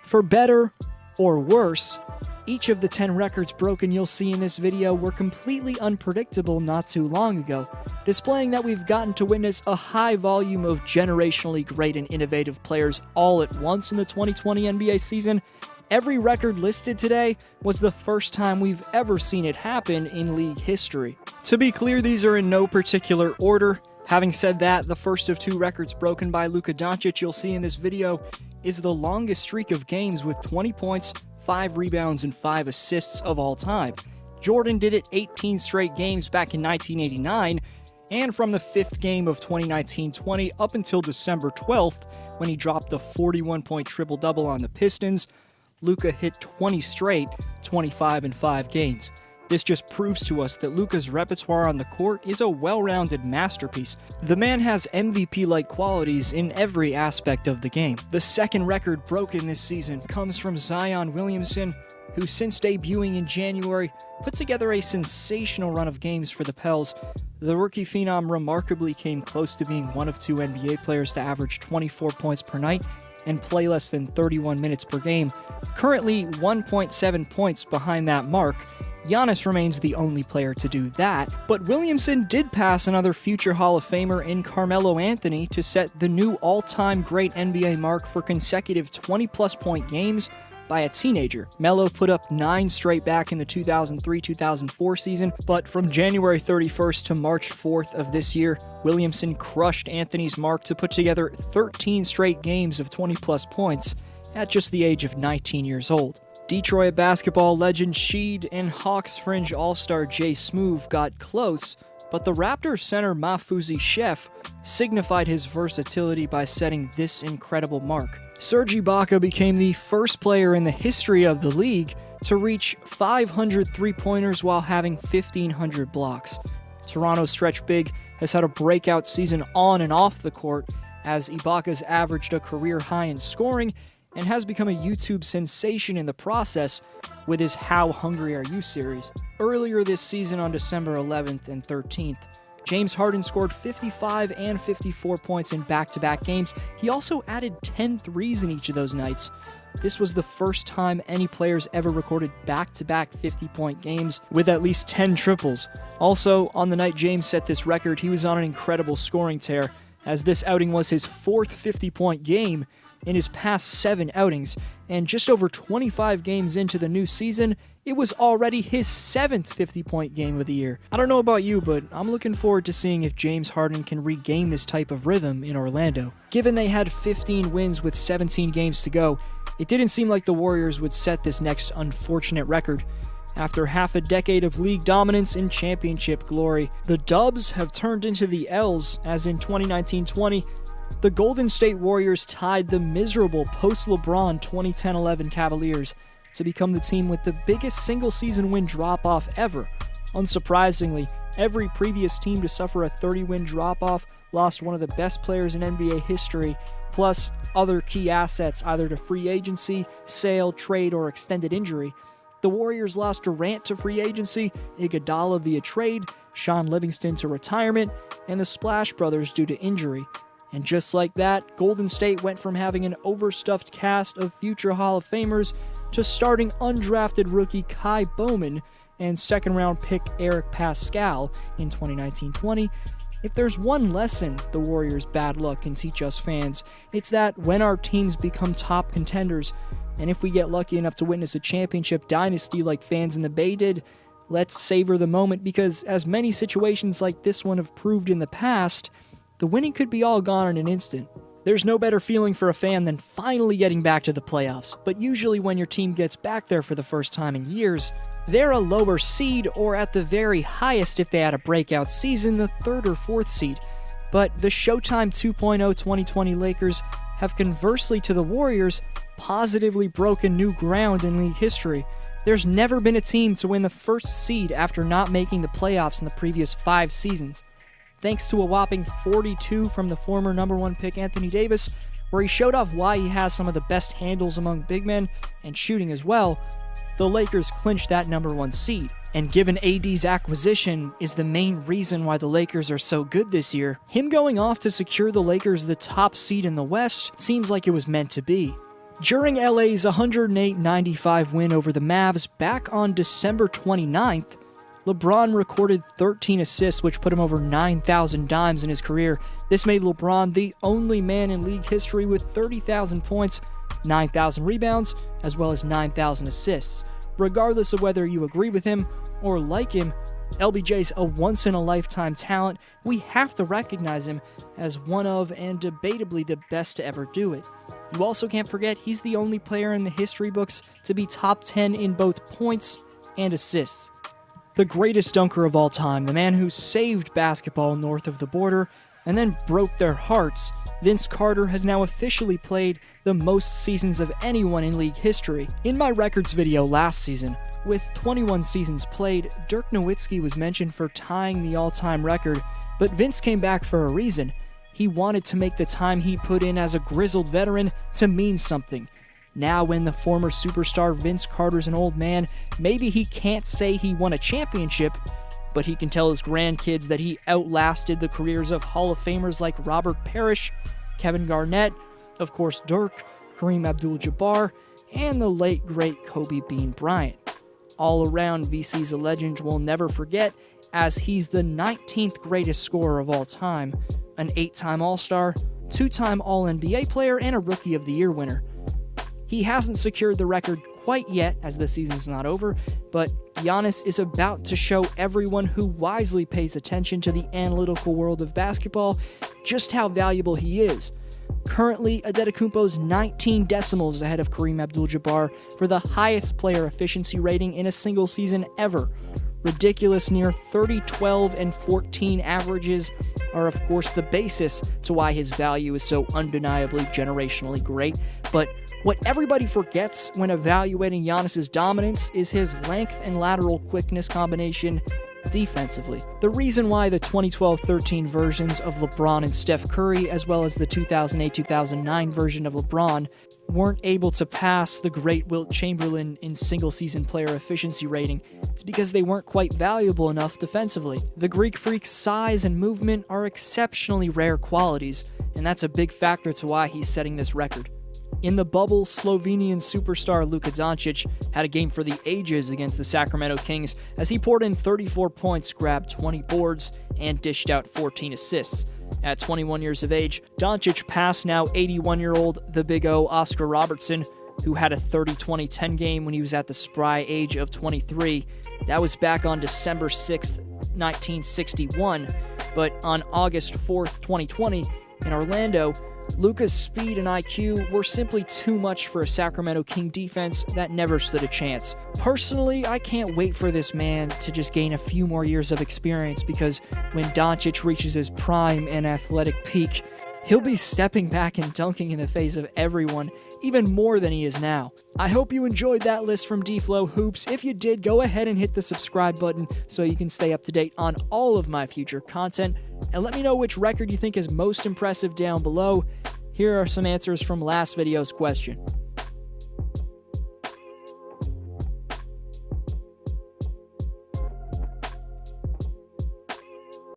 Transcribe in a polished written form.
For better or worse, each of the 10 records broken you'll see in this video were completely unpredictable not too long ago, displaying that we've gotten to witness a high volume of generationally great and innovative players all at once in the 2020 NBA season. Every record listed today was the first time we've ever seen it happen in league history. To be clear, these are in no particular order. Having said that, the first of 2 records broken by Luka Doncic you'll see in this video is the longest streak of games with 20 points, 5 rebounds, and 5 assists of all time. Jordan did it 18 straight games back in 1989, and from the 5th game of 2019-20 up until December 12th, when he dropped a 41-point triple-double on the Pistons, Luka hit 20 straight, 25 in 5 games. This just proves to us that Luka's repertoire on the court is a well-rounded masterpiece. The man has MVP-like qualities in every aspect of the game. The second record broken this season comes from Zion Williamson, who since debuting in January, put together a sensational run of games for the Pels. The rookie phenom remarkably came close to being one of 2 NBA players to average 24 points per night and play less than 31 minutes per game. Currently 1.7 points behind that mark, Giannis remains the only player to do that, but Williamson did pass another future Hall of Famer in Carmelo Anthony to set the new all-time great NBA mark for consecutive 20-plus point games by a teenager. Melo put up 9 straight back in the 2003-2004 season, but from January 31st to March 4th of this year, Williamson crushed Anthony's mark to put together 13 straight games of 20-plus points at just the age of 19 years old. Detroit basketball legend Sheed and Hawks fringe all-star Jay Smoove got close, but the Raptors center Mahfouz Chef signified his versatility by setting this incredible mark. Serge Ibaka became the first player in the history of the league to reach 500 three-pointers while having 1,500 blocks. Toronto's stretch big has had a breakout season on and off the court, as Ibaka's averaged a career high in scoring and has become a YouTube sensation in the process with his How Hungry Are You series. Earlier this season on December 11th and 13th, James Harden scored 55 and 54 points in back-to-back games. He also added 10 threes in each of those nights. This was the first time any players ever recorded back-to-back 50-point games with at least 10 triples. Also, on the night James set this record, he was on an incredible scoring tear, as this outing was his 4th 50-point game in his past 7 outings, and just over 25 games into the new season, it was already his 7th 50-point game of the year. I don't know about you, but I'm looking forward to seeing if James Harden can regain this type of rhythm in Orlando. Given they had 15 wins with 17 games to go, it didn't seem like the Warriors would set this next unfortunate record. After half a decade of league dominance and championship glory, the Dubs have turned into the L's, as in 2019-20, the Golden State Warriors tied the miserable post-LeBron 2010-11 Cavaliers to become the team with the biggest single-season win drop-off ever. Unsurprisingly, every previous team to suffer a 30-win drop-off lost one of the best players in NBA history, plus other key assets either to free agency, sale, trade, or extended injury. The Warriors lost Durant to free agency, Iguodala via trade, Sean Livingston to retirement, and the Splash Brothers due to injury. And just like that, Golden State went from having an overstuffed cast of future Hall of Famers to starting undrafted rookie Kai Bowman and second-round pick Eric Pascal in 2019-20. If there's one lesson the Warriors' bad luck can teach us fans, it's that when our teams become top contenders, and if we get lucky enough to witness a championship dynasty like fans in the Bay did, let's savor the moment, because as many situations like this one have proved in the past, the winning could be all gone in an instant. There's no better feeling for a fan than finally getting back to the playoffs, but usually when your team gets back there for the first time in years, they're a lower seed, or at the very highest if they had a breakout season, the 3rd or 4th seed. But the Showtime 2.0 2020 Lakers have, conversely to the Warriors, positively broken new ground in league history. There's never been a team to win the 1st seed after not making the playoffs in the previous 5 seasons. Thanks to a whopping 42 from the former number 1 pick Anthony Davis, where he showed off why he has some of the best handles among big men and shooting as well, the Lakers clinched that number 1 seed. And given AD's acquisition is the main reason why the Lakers are so good this year, him going off to secure the Lakers the top seed in the West seems like it was meant to be. During LA's 108-95 win over the Mavs back on December 29th, LeBron recorded 13 assists, which put him over 9,000 dimes in his career. This made LeBron the only man in league history with 30,000 points, 9,000 rebounds, as well as 9,000 assists. Regardless of whether you agree with him or like him, LBJ's a once-in-a-lifetime talent. We have to recognize him as one of, and debatably the best to ever do it. You also can't forget he's the only player in the history books to be top 10 in both points and assists. The greatest dunker of all time, the man who saved basketball north of the border and then broke their hearts, Vince Carter has now officially played the most seasons of anyone in league history. In my records video last season, with 21 seasons played, Dirk Nowitzki was mentioned for tying the all-time record, but Vince came back for a reason. He wanted to make the time he put in as a grizzled veteran to mean something. Now when the former superstar Vince Carter's an old man, maybe he can't say he won a championship, but he can tell his grandkids that he outlasted the careers of Hall of Famers like Robert Parrish, Kevin Garnett, of course Dirk, Kareem Abdul-Jabbar, and the late great Kobe Bean Bryant. All around, VC's a legend we'll never forget, as he's the 19th greatest scorer of all time, an 8-time All-Star, 2-time All-NBA player, and a Rookie of the Year winner. He hasn't secured the record quite yet, as the season's not over, but Giannis is about to show everyone who wisely pays attention to the analytical world of basketball just how valuable he is. Currently, Antetokounmpo's 19 decimals ahead of Kareem Abdul-Jabbar for the highest player efficiency rating in a single season ever. Ridiculous near 30, 12, and 14 averages are of course the basis to why his value is so undeniably generationally great, but what everybody forgets when evaluating Giannis's dominance is his length and lateral quickness combination defensively. The reason why the 2012-13 versions of LeBron and Steph Curry, as well as the 2008-2009 version of LeBron, weren't able to pass the great Wilt Chamberlain in single-season player efficiency rating is because they weren't quite valuable enough defensively. The Greek Freak's size and movement are exceptionally rare qualities, and that's a big factor to why he's setting this record. In the bubble, Slovenian superstar Luka Doncic had a game for the ages against the Sacramento Kings as he poured in 34 points, grabbed 20 boards, and dished out 14 assists. At 21 years of age, Doncic passed now 81-year-old the Big O Oscar Robertson, who had a 30-20-10 game when he was at the spry age of 23. That was back on December 6th, 1961. But on August 4th, 2020, in Orlando, Luka's speed and IQ were simply too much for a Sacramento King defense that never stood a chance. Personally, I can't wait for this man to just gain a few more years of experience, because when Doncic reaches his prime and athletic peak, he'll be stepping back and dunking in the face of everyone, even more than he is now. I hope you enjoyed that list from D-Flow Hoops. If you did, go ahead and hit the subscribe button so you can stay up to date on all of my future content, and let me know which record you think is most impressive down below. Here are some answers from last video's question.